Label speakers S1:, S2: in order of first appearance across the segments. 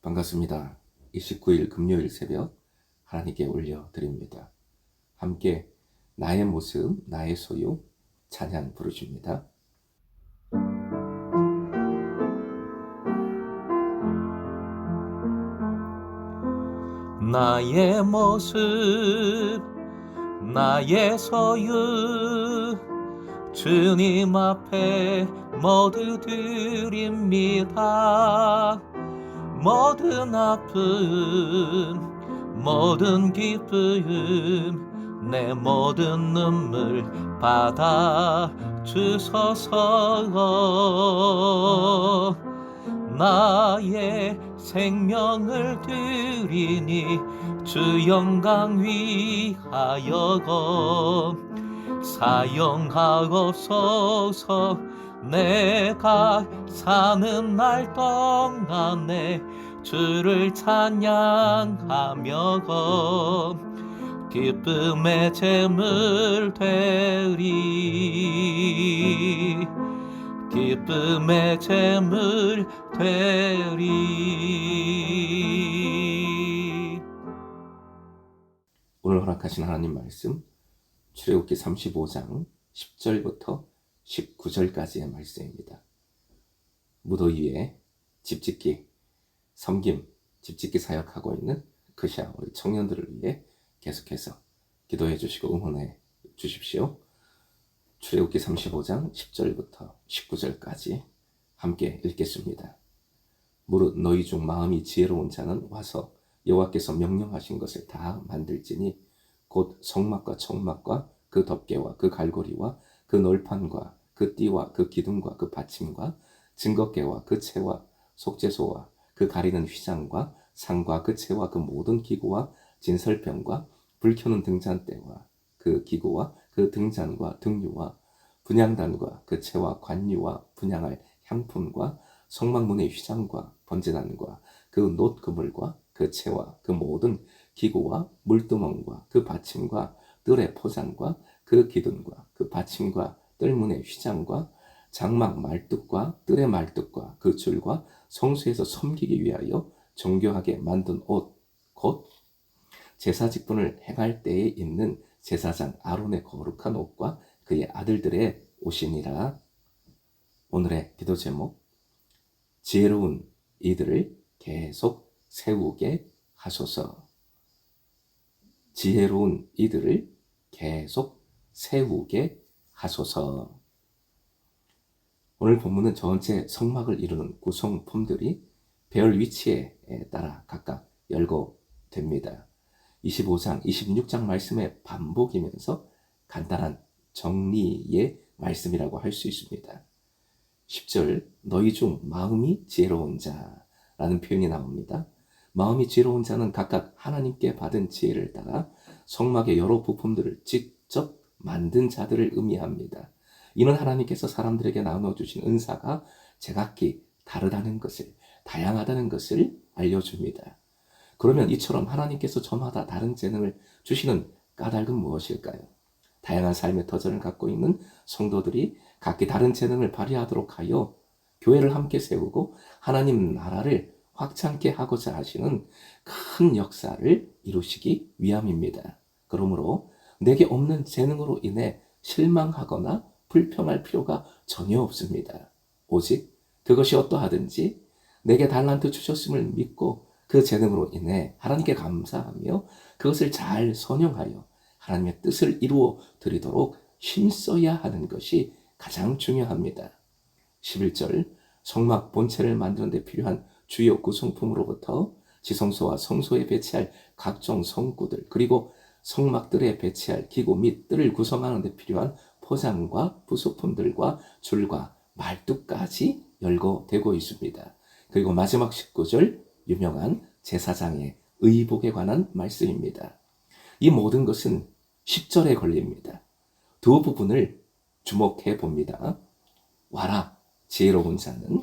S1: 반갑습니다. 29일 금요일 새벽 하나님께 올려드립니다. 함께 나의 모습, 나의 소유 찬양 부르십니다.
S2: 나의 모습, 나의 소유, 주님 앞에 모두 드립니다. 모든 아픔, 모든 기쁨, 내 모든 눈물 받아 주소서. 나의 생명을 드리니 주 영광 위하여 사용하옵소서. 내가 사는 날 동안에 주를 찬양하며 기쁨의 제물 되리. 기쁨의 제물 되리.
S1: 오늘 허락하신 하나님 말씀 출애굽기 35장 10절부터 19절까지의 말씀입니다. 무더위 위에 집짓기, 섬김, 집짓기 사역하고 있는 크샤 우리 청년들을 위해 계속해서 기도해 주시고 응원해 주십시오. 출애굽기 35장 10절부터 19절까지 함께 읽겠습니다. 무릇 너희 중 마음이 지혜로운 자는 와서 여호와께서 명령하신 것을 다 만들지니 곧 성막과 청막과 그 덮개와 그 갈고리와 그 널판과 그 띠와 그 기둥과 그 받침과 증거궤와 그 채와 속죄소와 그 가리는 휘장과 상과 그 채와 그 모든 기구와 진설병과 불 켜는 등잔대와 그 기구와 그 등잔과 등유와 분향단과 그 채와 관유와 분향할 향품과 성막문의 휘장과 번제단과 그 놋 그물과 그 채와 그 모든 기구와 물두멍과 그 받침과 뜰의 포장과 그 기둥과 그 받침과 뜰문의 휘장과 장막 말뚝과 뜰의 말뚝과 그 줄과 성소에서 섬기기 위하여 정교하게 만든 옷, 곧 제사 직분을 행할 때에 입는 제사장 아론의 거룩한 옷과 그의 아들들의 옷이니라. 오늘의 기도 제목, 지혜로운 이들을 계속 세우게 하소서. 지혜로운 이들을 계속 세우게 하소서. 오늘 본문은 전체 성막을 이루는 구성품들이 배열 위치에 따라 각각 열거됩니다. 25장, 26장 말씀의 반복이면서 간단한 정리의 말씀이라고 할 수 있습니다. 10절, 너희 중 마음이 지혜로운 자라는 표현이 나옵니다. 마음이 지혜로운 자는 각각 하나님께 받은 지혜를 따라 성막의 여러 부품들을 직접 만든 자들을 의미합니다. 이는 하나님께서 사람들에게 나눠주신 은사가 제각기 다르다는 것을, 다양하다는 것을 알려줍니다. 그러면 이처럼 하나님께서 저마다 다른 재능을 주시는 까닭은 무엇일까요? 다양한 삶의 터전을 갖고 있는 성도들이 각기 다른 재능을 발휘하도록 하여 교회를 함께 세우고 하나님 나라를 확장케 하고자 하시는 큰 역사를 이루시기 위함입니다. 그러므로 내게 없는 재능으로 인해 실망하거나 불평할 필요가 전혀 없습니다. 오직 그것이 어떠하든지 내게 달란트 주셨음을 믿고 그 재능으로 인해 하나님께 감사하며 그것을 잘 선용하여 하나님의 뜻을 이루어 드리도록 힘써야 하는 것이 가장 중요합니다. 11절, 성막 본체를 만드는 데 필요한 주요 구성품으로부터 지성소와 성소에 배치할 각종 성구들, 그리고 성막들에 배치할 기구 및 뜰을 구성하는 데 필요한 포장과 부속품들과 줄과 말뚝까지 열거되고 있습니다. 그리고 마지막 19절, 유명한 제사장의 의복에 관한 말씀입니다. 이 모든 것은 10절에 걸립니다. 두 부분을 주목해 봅니다. 와라, 지혜로운 자는,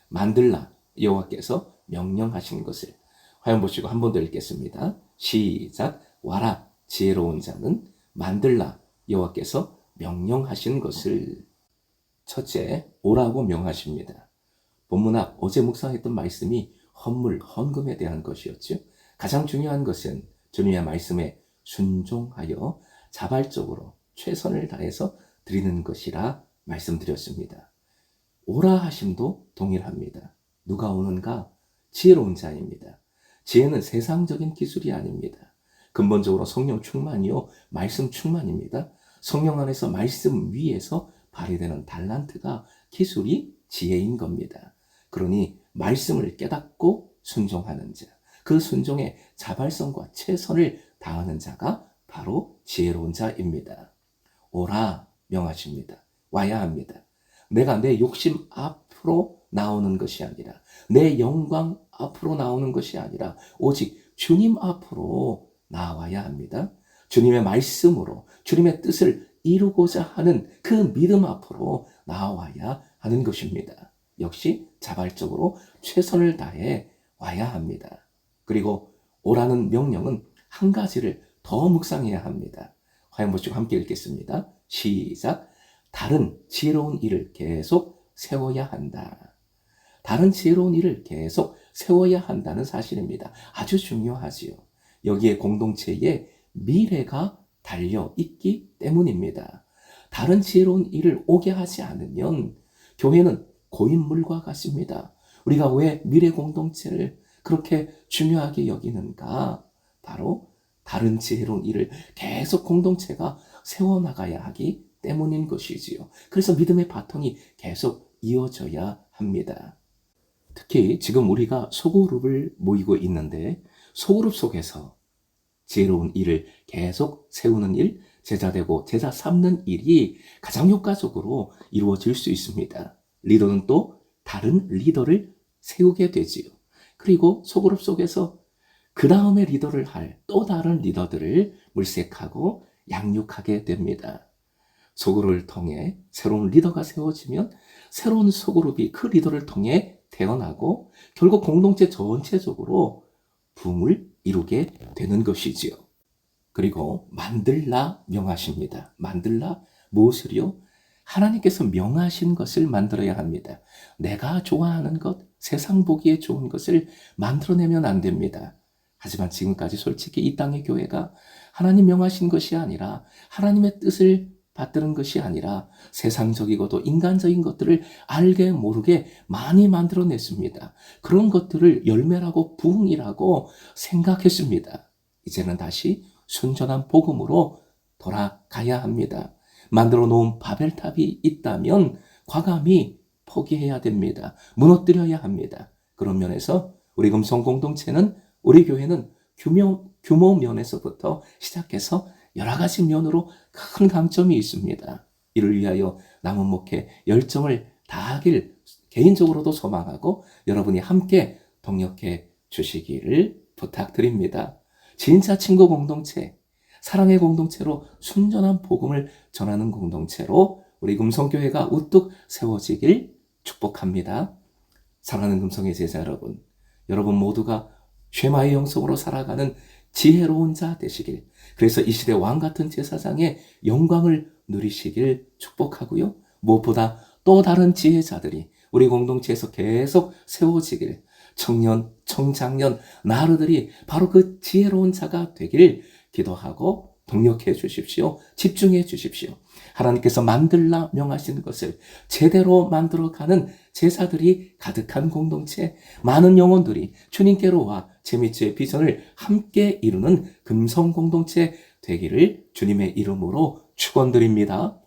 S1: 만들라, 여호와께서 명령하신 것을. 화면 보시고 한 번 더 읽겠습니다. 시작. 와라, 지혜로운 자는, 만들라, 여호와께서 명령하신 것을. 첫째, 오라고 명하십니다. 본문 앞 어제 묵상했던 말씀이 헌물, 헌금에 대한 것이었죠. 가장 중요한 것은 주님의 말씀에 순종하여 자발적으로 최선을 다해서 드리는 것이라 말씀드렸습니다. 오라 하심도 동일합니다. 누가 오는가? 지혜로운 자입니다. 지혜는 세상적인 기술이 아닙니다. 근본적으로 성령 충만이요 말씀 충만입니다. 성령 안에서 말씀 위에서 발휘되는 달란트가 기술이 지혜인 겁니다. 그러니 말씀을 깨닫고 순종하는 자, 그 순종에 자발성과 최선을 다하는 자가 바로 지혜로운 자입니다. 오라 명하십니다. 와야 합니다. 내가 내 욕심 앞으로 나오는 것이 아니라, 내 영광 앞으로 나오는 것이 아니라 오직 주님 앞으로 나와야 합니다. 주님의 말씀으로 주님의 뜻을 이루고자 하는 그 믿음 앞으로 나와야 하는 것입니다. 역시 자발적으로 최선을 다해 와야 합니다. 그리고 오라는 명령은 한 가지를 더 묵상해야 합니다. 화형보시고 함께 읽겠습니다. 시작. 다른 지혜로운 일을 계속 세워야 한다. 다른 지혜로운 일을 계속 세워야 한다는 사실입니다. 아주 중요하지요. 여기에 공동체의 미래가 달려 있기 때문입니다. 다른 지혜로운 일을 오게 하지 않으면 교회는 고인물과 같습니다. 우리가 왜 미래 공동체를 그렇게 중요하게 여기는가? 바로 다른 지혜로운 일을 계속 공동체가 세워나가야 하기 때문인 것이지요. 그래서 믿음의 바통이 계속 이어져야 합니다. 특히 지금 우리가 소그룹을 모이고 있는데 소그룹 속에서 지혜로운 일을 계속 세우는 일, 제자되고 제자 삼는 일이 가장 효과적으로 이루어질 수 있습니다. 리더는 또 다른 리더를 세우게 되지요. 그리고 소그룹 속에서 그 다음에 리더를 할 또 다른 리더들을 물색하고 양육하게 됩니다. 소그룹을 통해 새로운 리더가 세워지면 새로운 소그룹이 그 리더를 통해 태어나고 결국 공동체 전체적으로 부흥을 이루게 되는 것이지요. 그리고 만들라 명하십니다. 만들라 무엇을요? 하나님께서 명하신 것을 만들어야 합니다. 내가 좋아하는 것, 세상 보기에 좋은 것을 만들어내면 안 됩니다. 하지만 지금까지 솔직히 이 땅의 교회가 하나님 명하신 것이 아니라 하나님의 뜻을 받드는 것이 아니라 세상적이고도 인간적인 것들을 알게 모르게 많이 만들어냈습니다. 그런 것들을 열매라고 부흥이라고 생각했습니다. 이제는 다시 순전한 복음으로 돌아가야 합니다. 만들어 놓은 바벨탑이 있다면 과감히 포기해야 됩니다. 무너뜨려야 합니다. 그런 면에서 우리 금성 공동체는, 우리 교회는 규모 면에서부터 시작해서 여러 가지 면으로 큰 강점이 있습니다. 이를 위하여 남은 목회 열정을 다하길 개인적으로도 소망하고 여러분이 함께 동력해 주시기를 부탁드립니다. 진짜 친구 공동체, 사랑의 공동체로 순전한 복음을 전하는 공동체로 우리 금성교회가 우뚝 세워지길 축복합니다. 사랑하는 금성의 제자 여러분, 여러분 모두가 쉐마의 영성으로 살아가는 지혜로운 자 되시길, 그래서 이 시대 왕같은 제사장의 영광을 누리시길 축복하고요. 무엇보다 또 다른 지혜자들이 우리 공동체에서 계속 세워지길, 청년, 청장년, 나르들이 바로 그 지혜로운 자가 되길 기도하고 동력해 주십시오. 집중해 주십시오. 하나님께서 만들라 명하신 것을 제대로 만들어가는 제사들이 가득한 공동체, 많은 영혼들이 주님께로 와 재미주의 비전을 함께 이루는 금성 공동체 되기를 주님의 이름으로 축원드립니다.